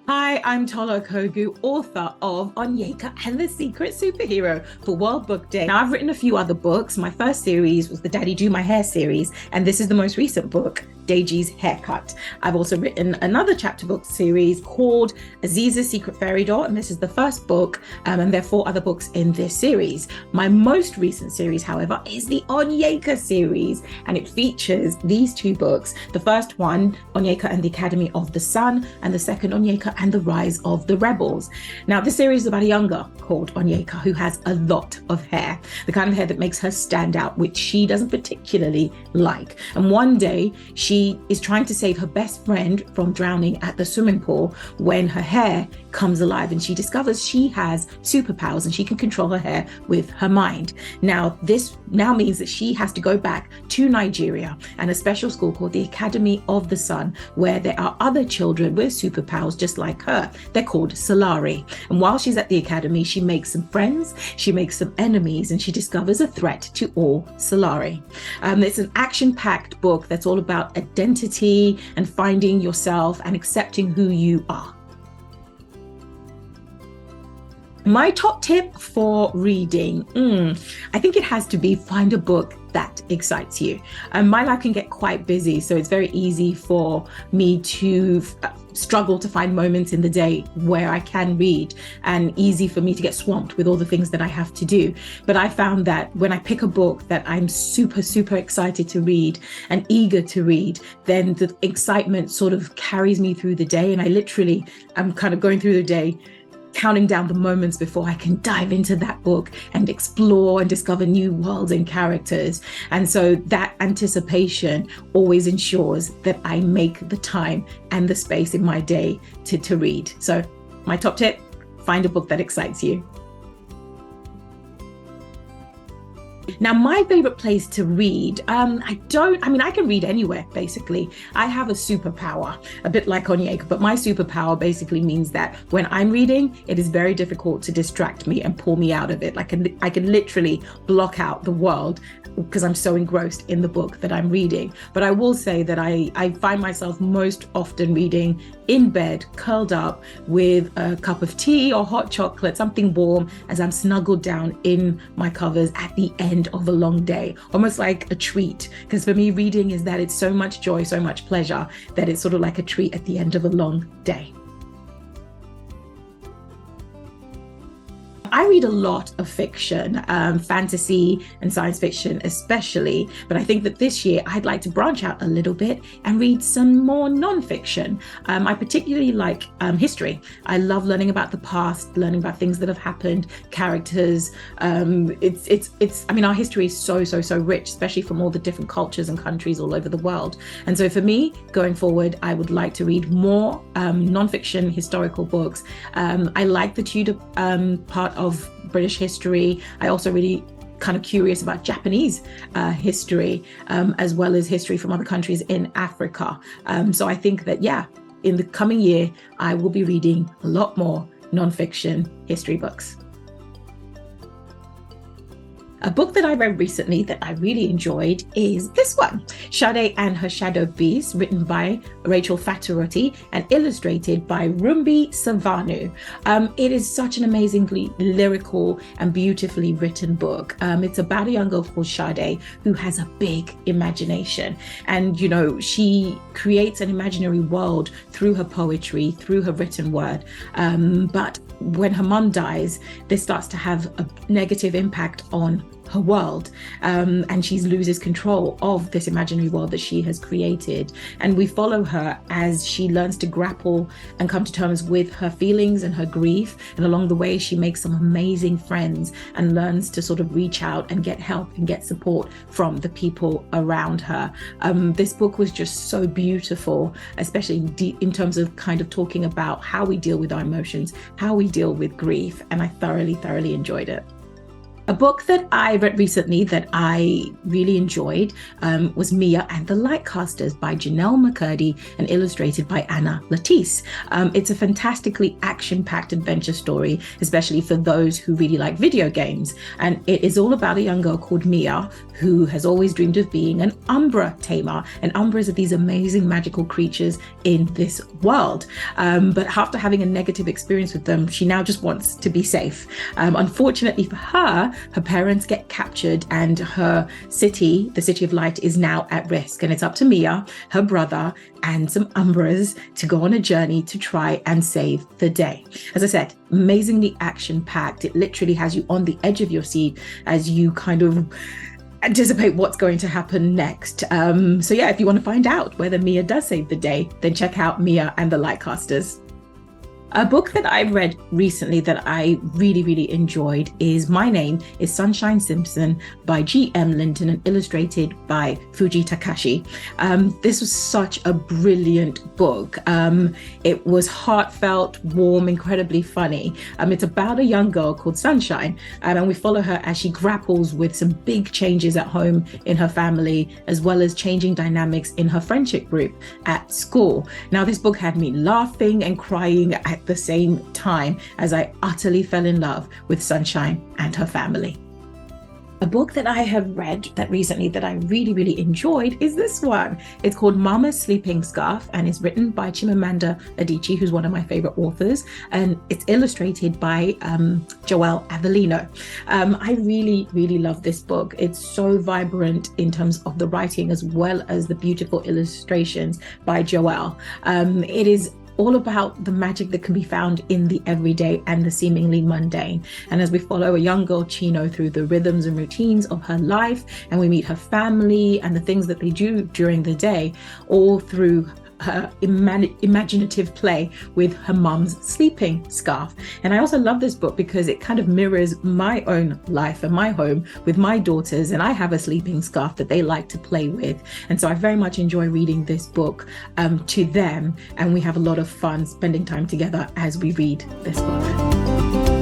Hi, I'm Tọlá Okogwu, author of Onyeka and the Secret Superhero for World Book Day. Now, I've written a few other books. My first series was the Daddy Do My Hair series, and this is the most recent book, Deji's Haircut. I've also written another chapter book series called Aziza's Secret Fairy Doll, and this is the first book, and there are 4 other books in this series. My most recent series, however, is the Onyeka series, and it features these 2 books. The first one, Onyeka and the Academy of the Sun, and the second, Onyeka and the Rise of the Rebels. Now, this series is about a young girl called Onyeka who has a lot of hair, the kind of hair that makes her stand out, which she doesn't particularly like. And one day, she is trying to save her best friend from drowning at the swimming pool when her hair comes alive and she discovers she has superpowers and she can control her hair with her mind. Now, this now means that she has to go back to Nigeria and a special school called the Academy of the Sun, where there are other children with superpowers just like her. They're called Solari. And while she's at the academy, she makes some friends, she makes some enemies, and she discovers a threat to all Solari. It's an action-packed book that's all about identity and finding yourself and accepting who you are. My top tip for reading, I think it has to be find a book that excites you. My life can get quite busy, so it's very easy for me to struggle to find moments in the day where I can read, and easy for me to get swamped with all the things that I have to do. But I found that when I pick a book that I'm super excited to read and eager to read, then the excitement sort of carries me through the day, and I'm kind of going through the day counting down the moments before I can dive into that book and explore and discover new worlds and characters. And so that anticipation always ensures that I make the time and the space in my day to read. So my top tip, find a book that excites you. Now, my favorite place to read, I can read anywhere, basically. I have a superpower, a bit like Onyeka, but my superpower basically means that when I'm reading, it is very difficult to distract me and pull me out of it. I can literally block out the world because I'm so engrossed in the book that I'm reading. But I will say that I find myself most often reading in bed, curled up with a cup of tea or hot chocolate, something warm, as I'm snuggled down in my covers at the end of a long day, almost like a treat. Because for me, reading is that it's so much joy, so much pleasure, that it's sort of like a treat at the end of a long day. I read a lot of fiction, fantasy and science fiction especially, but I think that this year I'd like to branch out a little bit and read some more non-fiction. I particularly like history. I love learning about the past, learning about things that have happened, characters. Our history is so rich, especially from all the different cultures and countries all over the world. And so for me, going forward, I would like to read more non-fiction historical books. I like the Tudor part of British history. I also really kind of curious about Japanese history, as well as history from other countries in Africa. So I think that, in the coming year, I will be reading a lot more non-fiction history books. A book that I read recently that I really enjoyed is this one, Sade and Her Shadow Beast, written by Rachel Fattirotti and illustrated by Rumbi Savanu. It is such an amazingly lyrical and beautifully written book. It's about a young girl called Sade who has a big imagination. And, she creates an imaginary world through her poetry, through her written word. But when her mum dies, this starts to have a negative impact on her world, and she loses control of this imaginary world that she has created. And we follow her as she learns to grapple and come to terms with her feelings and her grief. And along the way, she makes some amazing friends and learns to sort of reach out and get help and get support from the people around her. This book was just so beautiful, especially in terms of kind of talking about how we deal with our emotions, how we deal with grief. And I thoroughly enjoyed it. A book that I read recently that I really enjoyed was Mia and the Lightcasters by Janelle McCurdy and illustrated by Anna Latisse. It's a fantastically action-packed adventure story, especially for those who really like video games. And it is all about a young girl called Mia who has always dreamed of being an Umbra tamer. And Umbras are these amazing magical creatures in this world. But after having a negative experience with them, she now just wants to be safe. Unfortunately for her parents get captured and her city, the City of Light, is now at risk. And it's up to Mia, her brother, and some Umbras to go on a journey to try and save the day. As I said, amazingly action-packed. It literally has you on the edge of your seat as you kind of anticipate what's going to happen next. So yeah, if you want to find out whether Mia does save the day, then check out Mia and the Lightcasters. A book that I read recently that I really, really enjoyed is My Name is Sunshine Simpson by G.M. Linton and illustrated by Fuji Takashi. This was such a brilliant book. It was heartfelt, warm, incredibly funny. It's about a young girl called Sunshine, and we follow her as she grapples with some big changes at home in her family, as well as changing dynamics in her friendship group at school. Now, this book had me laughing and crying at the same time as I utterly fell in love with Sunshine and her family. A book that I have read that recently that I really, really enjoyed is this one. It's called Mama's Sleeping Scarf and it's written by Chimamanda Adichie, who's one of my favorite authors, and it's illustrated by Joelle Avellino. I really, really love this book. It's so vibrant in terms of the writing as well as the beautiful illustrations by Joelle. It is all about the magic that can be found in the everyday and the seemingly mundane. And as we follow a young girl, Chino, through the rhythms and routines of her life, and we meet her family and the things that they do during the day, all through her imaginative play with her mum's sleeping scarf. And I also love this book because it kind of mirrors my own life and my home with my daughters, and I have a sleeping scarf that they like to play with. And so I very much enjoy reading this book to them, and we have a lot of fun spending time together as we read this book.